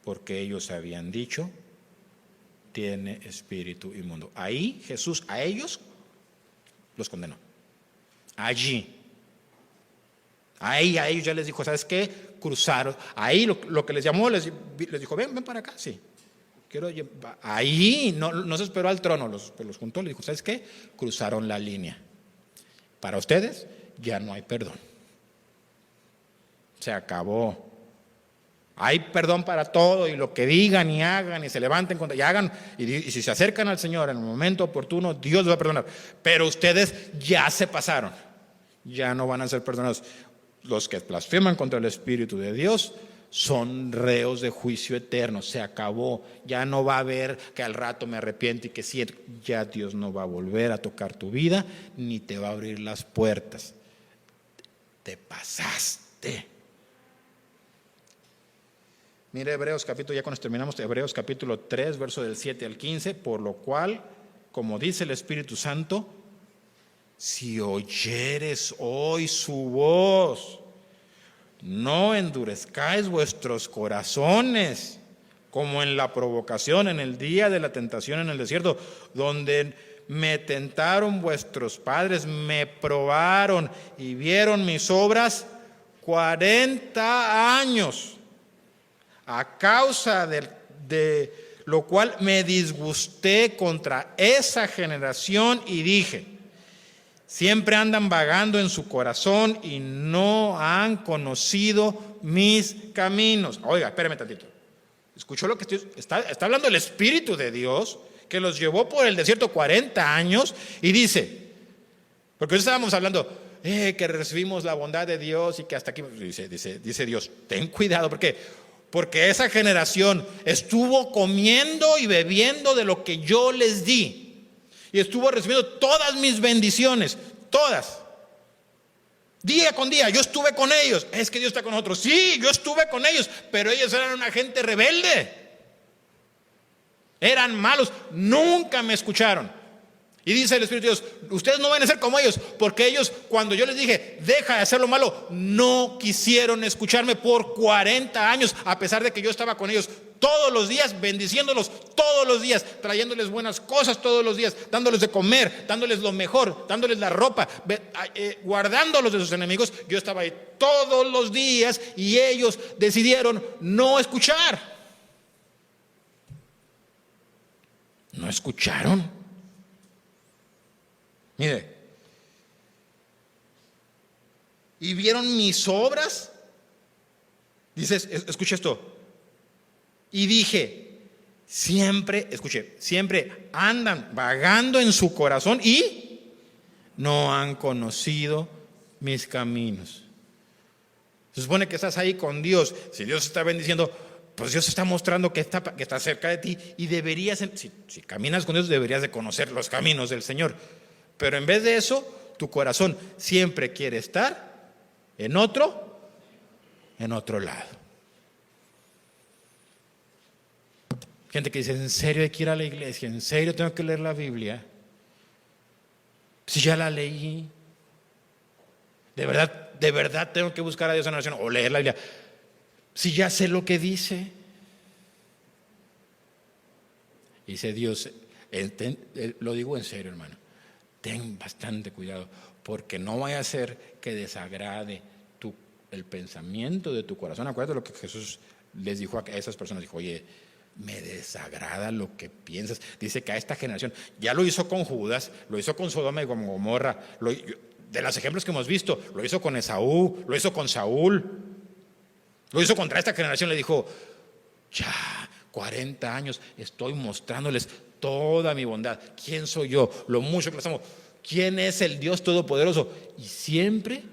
porque ellos habían dicho, tiene espíritu inmundo. Ahí Jesús a ellos los condenó. Allí. Ahí a ellos ya les dijo, ¿sabes qué? Cruzaron. Ahí lo que les llamó, les dijo, ven para acá, sí. Ahí no se esperó al trono, los juntó, les dijo, ¿sabes qué? Cruzaron la línea. Para ustedes ya no hay perdón. Se acabó. Hay perdón para todo, y lo que digan y hagan y se levanten y hagan, y si se acercan al Señor en el momento oportuno, Dios los va a perdonar. Pero ustedes ya se pasaron, ya no van a ser perdonados. Los que blasfeman contra el Espíritu de Dios son reos de juicio eterno. Se acabó. Ya no va a haber que al rato me arrepiente y que sí, ya Dios no va a volver a tocar tu vida ni te va a abrir las puertas. Te pasaste. Mire Hebreos capítulo, ya con esto terminamos, Hebreos capítulo 3, verso del 7 al 15, por lo cual, como dice el Espíritu Santo, si oyeres hoy su voz, no endurezcáis vuestros corazones, como en la provocación, en el día de la tentación en el desierto, donde me tentaron vuestros padres, me probaron y vieron mis obras 40 años. A causa de lo cual me disgusté contra esa generación y dije, siempre andan vagando en su corazón y no han conocido mis caminos. Oiga, espérame tantito. ¿Escuchó lo que está hablando el Espíritu de Dios, que los llevó por el desierto 40 años? Y dice, porque hoy estábamos hablando, que recibimos la bondad de Dios y que hasta aquí, dice Dios, ten cuidado, porque esa generación estuvo comiendo y bebiendo de lo que yo les di. Y estuvo recibiendo todas mis bendiciones, todas. Día con día, yo estuve con ellos. Es que Dios está con nosotros. Sí, yo estuve con ellos, pero ellos eran una gente rebelde. Eran malos, nunca me escucharon. Y dice el Espíritu de Dios, ustedes no van a ser como ellos, porque ellos, cuando yo les dije, deja de hacer lo malo, no quisieron escucharme por 40 años, a pesar de que yo estaba con ellos todos los días, bendiciéndolos todos los días, trayéndoles buenas cosas todos los días, dándoles de comer, dándoles lo mejor, dándoles la ropa, guardándolos de sus enemigos. Yo estaba ahí todos los días y ellos decidieron no escuchar. No escucharon. Mire, y vieron mis obras. Dice, escuche esto. Y dije, siempre andan vagando en su corazón y no han conocido mis caminos. Se supone que estás ahí con Dios. Si Dios está bendiciendo, pues Dios está mostrando que está cerca de ti y deberías, si caminas con Dios, deberías de conocer los caminos del Señor. Pero en vez de eso, tu corazón siempre quiere estar en otro lado. Gente que dice, ¿en serio hay que ir a la iglesia? ¿En serio tengo que leer la Biblia? Si ya la leí. ¿De verdad tengo que buscar a Dios en oración o leer la Biblia? Si ya sé lo que dice. Dice Dios, lo digo en serio, hermano. Ten bastante cuidado, porque no vaya a ser que desagrade el pensamiento de tu corazón. Acuérdate lo que Jesús les dijo a esas personas. Dijo, oye, me desagrada lo que piensas. Dice que a esta generación, ya lo hizo con Judas, lo hizo con Sodoma y Gomorra, de los ejemplos que hemos visto, lo hizo con Esaú, lo hizo con Saúl, lo hizo contra esta generación. Le dijo, ya 40 años estoy mostrándoles toda mi bondad. ¿Quién soy yo? Lo mucho que los amo. ¿Quién es el Dios Todopoderoso? Y siempre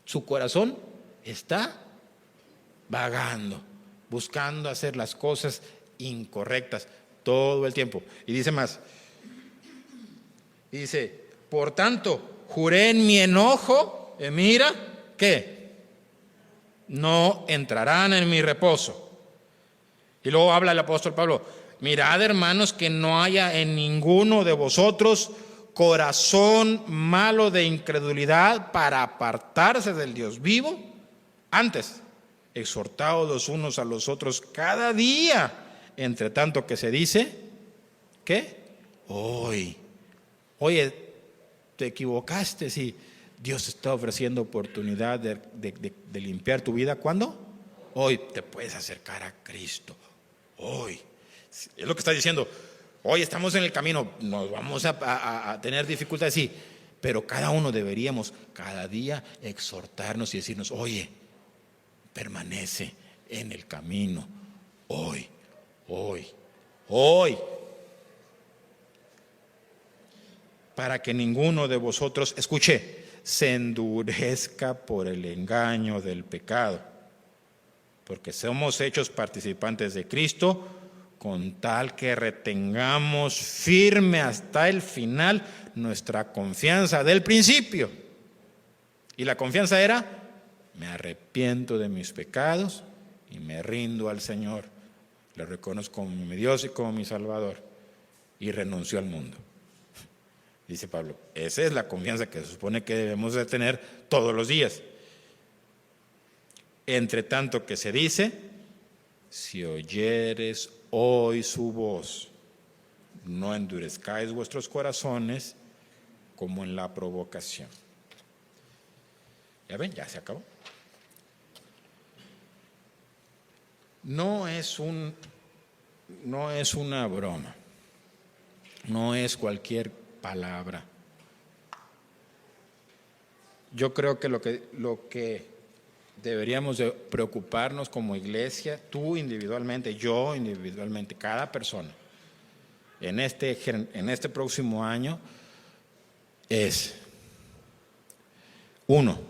su corazón está vagando, buscando hacer las cosas incorrectas todo el tiempo. Y dice más. Dice, por tanto, juré en mi enojo, mira, ¿qué? No entrarán en mi reposo. Y luego habla el apóstol Pablo, Mirad, hermanos, que no haya en ninguno de vosotros corazón malo de incredulidad para apartarse del Dios vivo. Antes, exhortaos los unos a los otros cada día, entre tanto que se dice, ¿qué? Hoy. Oye, te equivocaste, sí. Dios está ofreciendo oportunidad de limpiar tu vida. ¿Cuándo? Hoy te puedes acercar a Cristo. Hoy. Es lo que está diciendo. Hoy estamos en el camino, nos vamos a tener dificultades, sí. Pero cada uno deberíamos cada día exhortarnos y decirnos, oye, permanece en el camino. Hoy. Para que ninguno de vosotros, escuche, se endurezca por el engaño del pecado, porque somos hechos participantes de Cristo, con tal que retengamos firme hasta el final nuestra confianza del principio. Y la confianza era, me arrepiento de mis pecados y me rindo al Señor, le reconozco como mi Dios y como mi Salvador, y renuncio al mundo. Dice Pablo, esa es la confianza que se supone que debemos de tener todos los días. Entre tanto que se dice, si oyeres hoy su voz, no endurezcáis vuestros corazones como en la provocación. Ya ven, ya se acabó. No es una broma, no es cualquier palabra. Yo creo que lo que deberíamos de preocuparnos como iglesia, tú individualmente, yo individualmente, cada persona, en este próximo año, es, uno,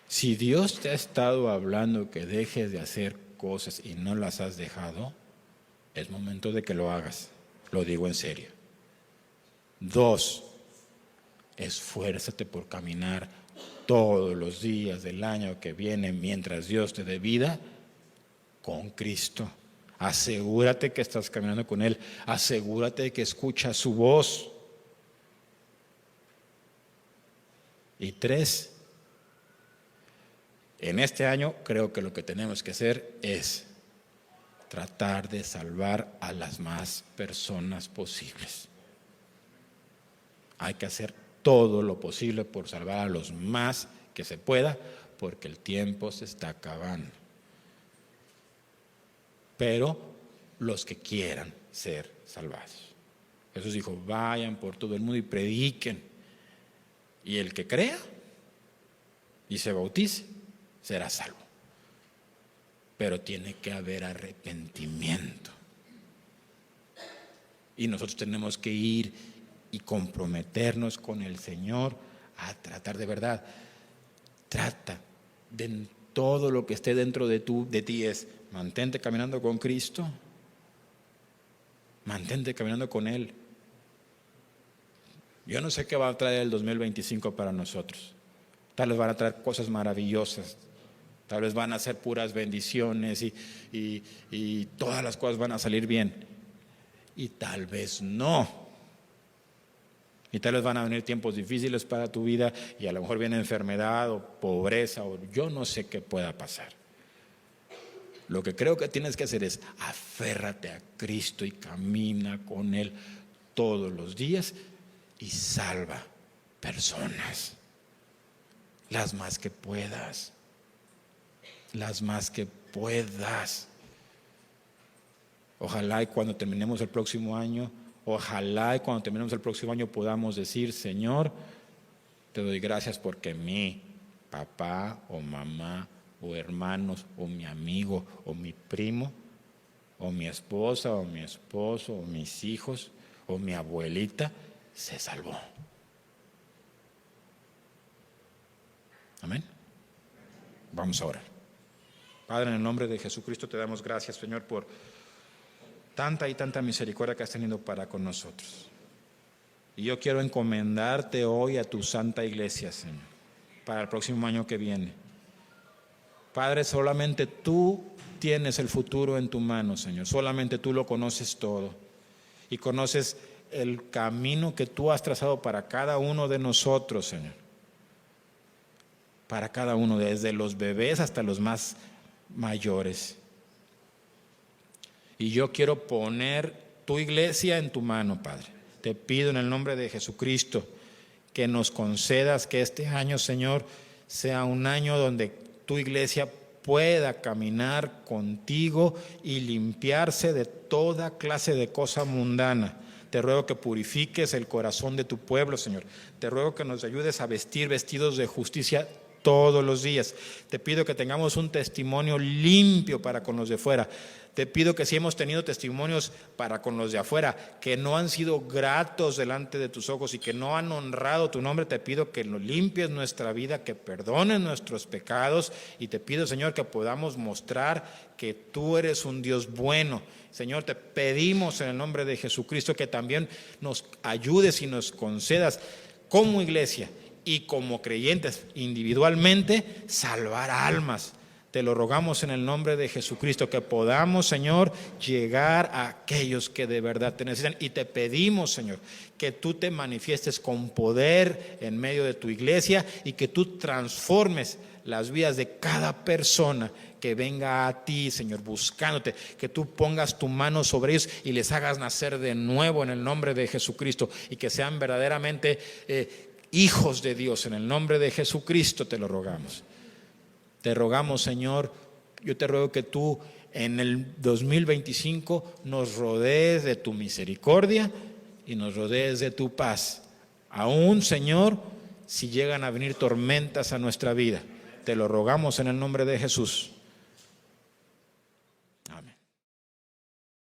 si Dios te ha estado hablando que dejes de hacer cosas y no las has dejado, es momento de que lo hagas, lo digo en serio. 2, esfuérzate por caminar todos los días del año que viene mientras Dios te dé vida con Cristo. Asegúrate que estás caminando con Él, asegúrate de que escuchas su voz. Y 3, en este año creo que lo que tenemos que hacer es tratar de salvar a las más personas posibles. Hay que hacer todo lo posible por salvar a los más que se pueda, porque el tiempo se está acabando. Pero los que quieran ser salvados. Jesús dijo, vayan por todo el mundo y prediquen. Y el que crea y se bautice, será salvo. Pero tiene que haber arrepentimiento. Y nosotros tenemos que ir y comprometernos con el Señor a tratar de verdad. Trata de todo lo que esté dentro de ti es mantente caminando con Cristo, mantente caminando con Él. Yo no sé qué va a traer el 2025 para nosotros. Tal vez van a traer cosas maravillosas, tal vez van a ser puras bendiciones y todas las cosas van a salir bien. Y tal vez no. Y tal vez van a venir tiempos difíciles para tu vida y a lo mejor viene enfermedad o pobreza o yo no sé qué pueda pasar. Lo que creo que tienes que hacer es aférrate a Cristo y camina con Él todos los días y salva personas. Las más que puedas. Las más que puedas. Ojalá y cuando terminemos el próximo año, podamos decir, Señor, te doy gracias porque mi papá o mamá o hermanos o mi amigo o mi primo o mi esposa o mi esposo o mis hijos o mi abuelita se salvó. Amén. Vamos a orar. Padre, en el nombre de Jesucristo te damos gracias, Señor, por tanta y tanta misericordia que has tenido para con nosotros. Y yo quiero encomendarte hoy a tu santa iglesia, Señor, para el próximo año que viene. Padre, solamente tú tienes el futuro en tu mano, Señor. Solamente tú lo conoces todo. Y conoces el camino que tú has trazado para cada uno de nosotros, Señor. Para cada uno, desde los bebés hasta los más mayores. Y yo quiero poner tu iglesia en tu mano, Padre. Te pido en el nombre de Jesucristo que nos concedas que este año, Señor, sea un año donde tu iglesia pueda caminar contigo y limpiarse de toda clase de cosa mundana. Te ruego que purifiques el corazón de tu pueblo, Señor. Te ruego que nos ayudes a vestir vestidos de justicia todos los días. Te pido que tengamos un testimonio limpio para con los de fuera. Te pido que si hemos tenido testimonios para con los de afuera que no han sido gratos delante de tus ojos y que no han honrado tu nombre, te pido que lo limpies nuestra vida, que perdones nuestros pecados, y te pido, Señor, que podamos mostrar que tú eres un Dios bueno. Señor, te pedimos en el nombre de Jesucristo que también nos ayudes y nos concedas como iglesia y como creyentes individualmente salvar almas. Te lo rogamos en el nombre de Jesucristo, que podamos, Señor, llegar a aquellos que de verdad te necesitan. Y te pedimos, Señor, que tú te manifiestes con poder en medio de tu iglesia y que tú transformes las vidas de cada persona que venga a ti, Señor, buscándote, que tú pongas tu mano sobre ellos y les hagas nacer de nuevo en el nombre de Jesucristo, y que sean verdaderamente hijos de Dios. En el nombre de Jesucristo te lo rogamos. Te rogamos, Señor, yo te ruego que tú en el 2025 nos rodees de tu misericordia y nos rodees de tu paz. Aún, Señor, si llegan a venir tormentas a nuestra vida, te lo rogamos en el nombre de Jesús.